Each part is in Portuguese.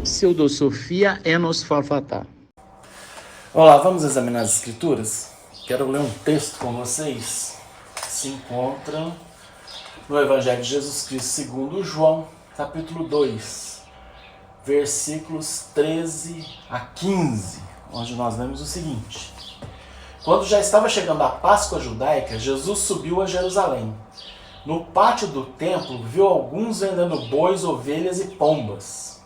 pseudosofia enos falfatá. Olá, vamos examinar as escrituras? Quero ler um texto com vocês que se encontra no Evangelho de Jesus Cristo segundo João, capítulo 2, versículos 13 a 15, onde nós vemos o seguinte: Quando já estava chegando a Páscoa judaica, Jesus subiu a Jerusalém. No pátio do templo, viu alguns vendendo bois, ovelhas e pombas,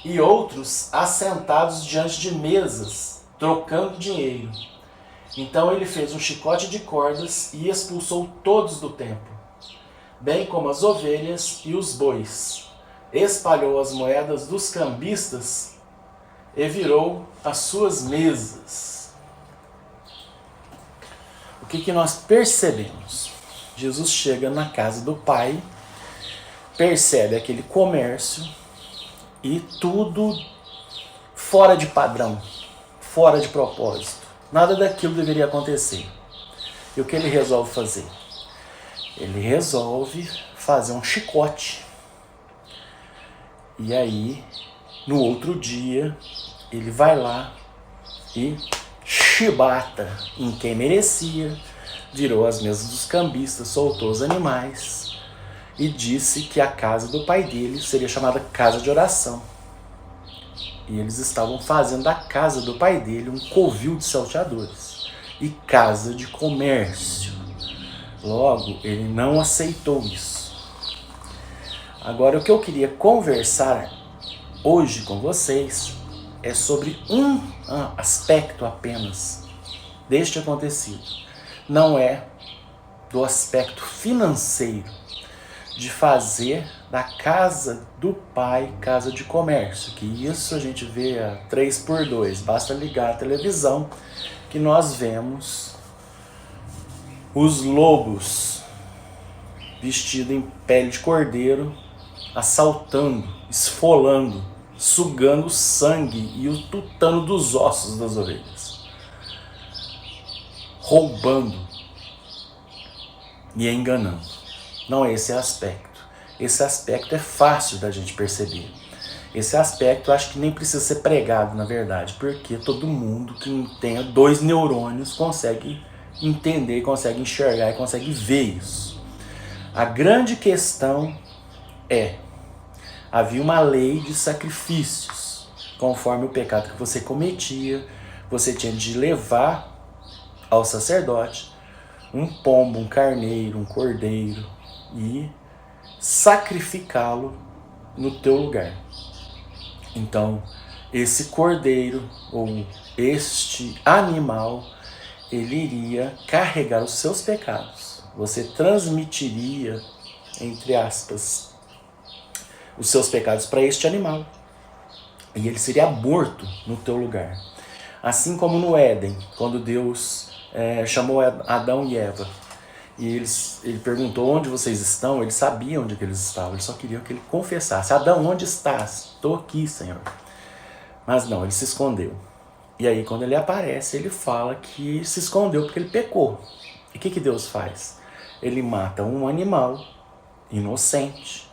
e outros assentados diante de mesas, trocando dinheiro. Então ele fez um chicote de cordas e expulsou todos do templo, bem como as ovelhas e os bois. Espalhou as moedas dos cambistas e virou as suas mesas. O que nós percebemos? Jesus chega na casa do Pai, percebe aquele comércio e tudo fora de padrão, fora de propósito. Nada daquilo deveria acontecer. E o que ele resolve fazer? Ele resolve fazer um chicote. E aí, no outro dia, ele vai lá e chibata em quem merecia, virou as mesas dos cambistas, soltou os animais e disse que a casa do pai dele seria chamada casa de oração. E eles estavam fazendo da casa do pai dele um covil de salteadores e casa de comércio. Logo, ele não aceitou isso. Agora, o que eu queria conversar hoje com vocês é sobre um aspecto apenas deste acontecido. Não é do aspecto financeiro, de fazer da casa do pai casa de comércio, que isso a gente vê a 3x2, basta ligar a televisão que nós vemos os lobos vestidos em pele de cordeiro assaltando, esfolando, sugando o sangue e o tutano dos ossos das ovelhas, roubando e enganando. Não é esse aspecto. Esse aspecto é fácil da gente perceber. Esse aspecto eu acho que nem precisa ser pregado, na verdade, porque todo mundo que tenha 2 neurônios consegue entender, consegue enxergar e consegue ver isso. A grande questão é: havia uma lei de sacrifícios. Conforme o pecado que você cometia, você tinha de levar ao sacerdote um pombo, um carneiro, um cordeiro e sacrificá-lo no teu lugar. Então, esse cordeiro ou este animal, ele iria carregar os seus pecados. Você transmitiria, entre aspas, os seus pecados para este animal. E ele seria morto no teu lugar. Assim como no Éden, quando Deus chamou Adão e Eva. E ele perguntou: onde vocês estão? Eles sabiam onde que eles estavam. Eles só queriam que ele confessasse: Adão, onde estás? Estou aqui, Senhor. Mas não, ele se escondeu. E aí quando ele aparece, ele fala que se escondeu porque ele pecou. E o que Deus faz? Ele mata um animal inocente,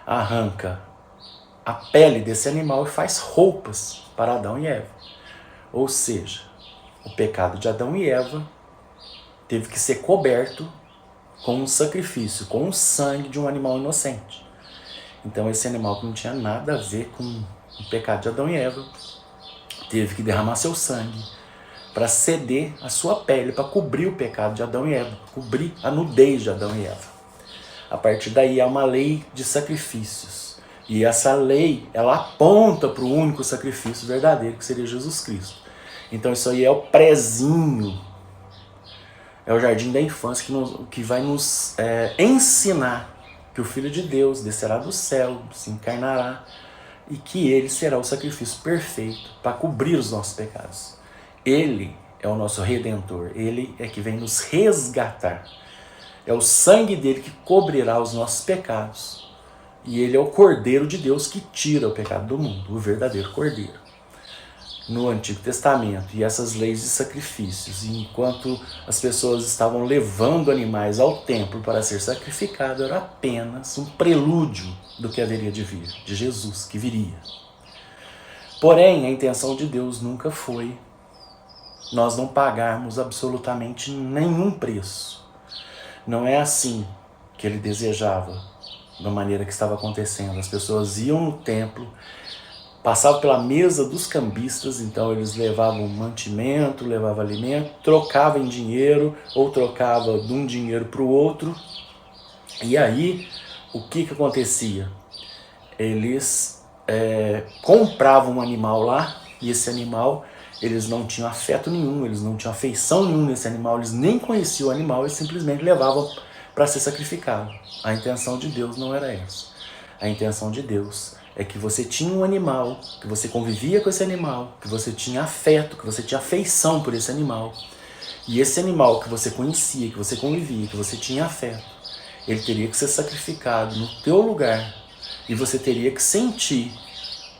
arranca a pele desse animal e faz roupas para Adão e Eva. Ou seja, o pecado de Adão e Eva teve que ser coberto com um sacrifício, com o sangue de um animal inocente. Então esse animal que não tinha nada a ver com o pecado de Adão e Eva teve que derramar seu sangue para ceder a sua pele, para cobrir o pecado de Adão e Eva, cobrir a nudez de Adão e Eva. A partir daí há uma lei de sacrifícios. E essa lei, ela aponta para o único sacrifício verdadeiro, que seria Jesus Cristo. Então isso aí é o prezinho, é o jardim da infância que vai nos ensinar que o Filho de Deus descerá do céu, se encarnará, e que ele será o sacrifício perfeito para cobrir os nossos pecados. Ele é o nosso Redentor, ele é que vem nos resgatar. É o sangue dele que cobrirá os nossos pecados. E ele é o Cordeiro de Deus que tira o pecado do mundo, o verdadeiro Cordeiro. No Antigo Testamento, e essas leis de sacrifícios, e enquanto as pessoas estavam levando animais ao templo para ser sacrificado, era apenas um prelúdio do que haveria de vir, de Jesus que viria. Porém, a intenção de Deus nunca foi nós não pagarmos absolutamente nenhum preço. Não é assim que ele desejava, da maneira que estava acontecendo. As pessoas iam no templo, passavam pela mesa dos cambistas, então eles levavam mantimento, levavam alimento, trocavam em dinheiro, ou trocava de um dinheiro para o outro. E aí, o que acontecia? Eles compravam um animal lá, e esse animal, eles não tinham afeto nenhum, eles não tinham afeição nenhuma nesse animal, eles nem conheciam o animal, eles simplesmente levavam para ser sacrificado. A intenção de Deus não era essa. A intenção de Deus é que você tinha um animal, que você convivia com esse animal, que você tinha afeto, que você tinha afeição por esse animal. E esse animal que você conhecia, que você convivia, que você tinha afeto, ele teria que ser sacrificado no teu lugar. E você teria que sentir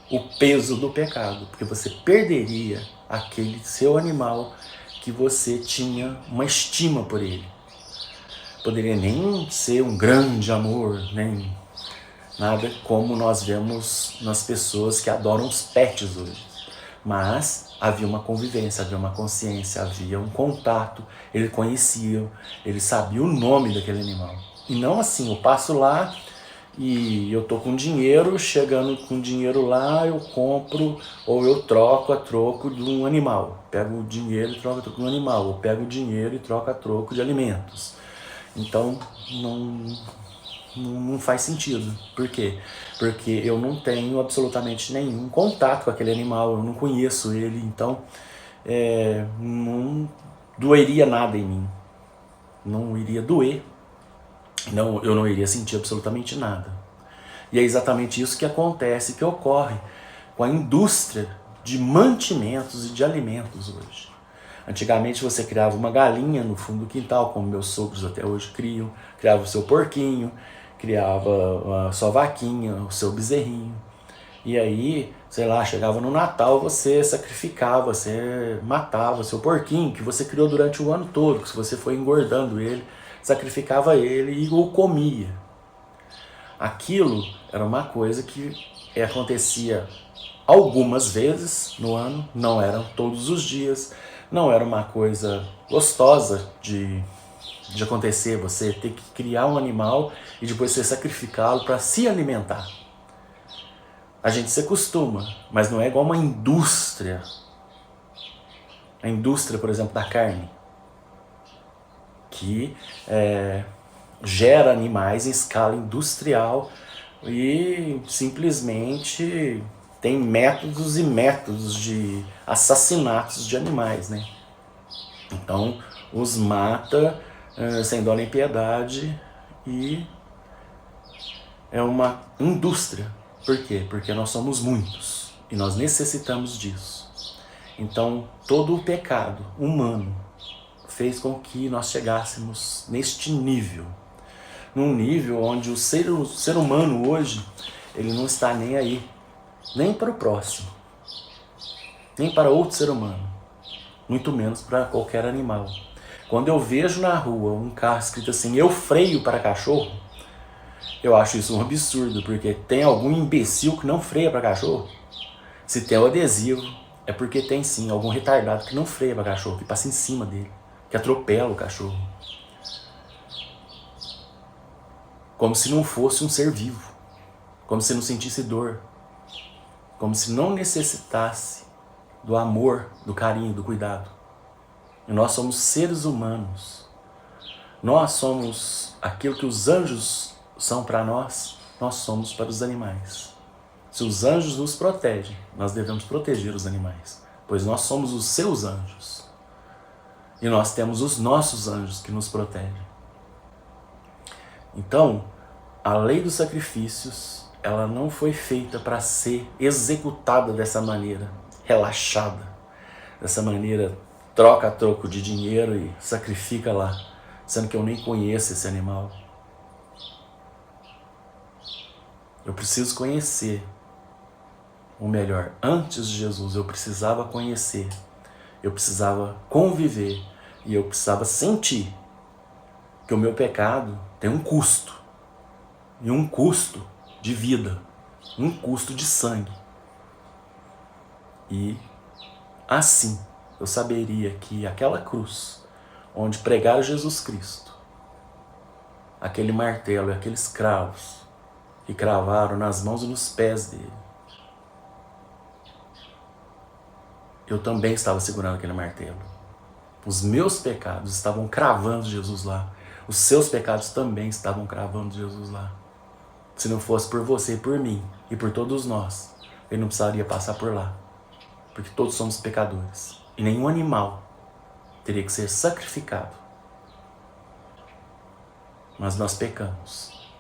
o peso do pecado, porque você perderia aquele seu animal que você tinha uma estima por ele. Poderia nem ser um grande amor, nem nada como nós vemos nas pessoas que adoram os pets hoje. Mas havia uma convivência, havia uma consciência, havia um contato, ele conhecia, ele sabia o nome daquele animal. E não assim, eu passo lá e eu tô com dinheiro, chegando com dinheiro lá, eu compro ou eu troco a troco de um animal. Pego o dinheiro e troco a troco de um animal, ou pego o dinheiro e troco a troco de alimentos. Então, não faz sentido. Por quê? Porque eu não tenho absolutamente nenhum contato com aquele animal, eu não conheço ele, então não doeria nada em mim. Não iria doer. Não, eu não iria sentir absolutamente nada. E é exatamente isso que acontece, que ocorre com a indústria de mantimentos e de alimentos hoje. Antigamente você criava uma galinha no fundo do quintal, como meus sogros até hoje criam, criava o seu porquinho, criava a sua vaquinha, o seu bezerrinho. E aí, sei lá, chegava no Natal, você sacrificava, você matava o seu porquinho, que você criou durante o ano todo, que se você foi engordando ele, sacrificava ele e o comia. Aquilo era uma coisa que acontecia algumas vezes no ano, não eram todos os dias, não era uma coisa gostosa de acontecer, você ter que criar um animal e depois você sacrificá-lo para se alimentar. A gente se acostuma, mas não é igual uma indústria. A indústria, por exemplo, da carne, que gera animais em escala industrial e simplesmente tem métodos e métodos de assassinatos de animais, né? Então, os mata sem dó nem piedade e é uma indústria. Por quê? Porque nós somos muitos e nós necessitamos disso. Então, todo o pecado humano fez com que nós chegássemos neste nível. Num nível onde o ser humano hoje, ele não está nem aí, nem para o próximo, nem para outro ser humano, muito menos para qualquer animal. Quando eu vejo na rua um carro escrito assim, eu freio para cachorro, eu acho isso um absurdo, porque tem algum imbecil que não freia para cachorro? Se tem o adesivo, é porque tem sim algum retardado que não freia para cachorro, que passa em cima dele, que atropela o cachorro. Como se não fosse um ser vivo, como se não sentisse dor, como se não necessitasse do amor, do carinho, do cuidado. E nós somos seres humanos, nós somos aquilo que os anjos são para nós, nós somos para os animais. Se os anjos nos protegem, nós devemos proteger os animais, pois nós somos os seus anjos. E nós temos os nossos anjos que nos protegem. Então, a lei dos sacrifícios, ela não foi feita para ser executada dessa maneira, relaxada, dessa maneira troca a troco de dinheiro e sacrifica lá, sendo que eu nem conheço esse animal. Eu preciso conhecer o melhor. Antes de Jesus, eu precisava conhecer, eu precisava conviver e eu precisava sentir que o meu pecado tem um custo, e um custo de vida, um custo de sangue. E assim eu saberia que aquela cruz, onde pregaram Jesus Cristo, aquele martelo e aqueles cravos que cravaram nas mãos e nos pés dele, eu também estava segurando aquele martelo. Os meus pecados estavam cravando Jesus lá. Os seus pecados também estavam cravando Jesus lá. Se não fosse por você e por mim e por todos nós, ele não precisaria passar por lá. Porque todos somos pecadores. E nenhum animal teria que ser sacrificado. Mas nós pecamos.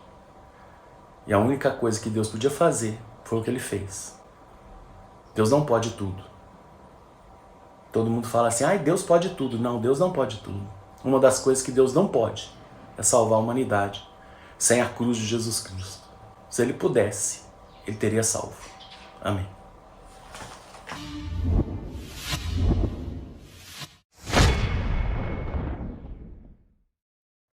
E a única coisa que Deus podia fazer foi o que ele fez. Deus não pode tudo. Todo mundo fala assim, Deus pode tudo. Não, Deus não pode tudo. Uma das coisas que Deus não pode é salvar a humanidade sem a cruz de Jesus Cristo. Se ele pudesse, ele teria salvo. Amém.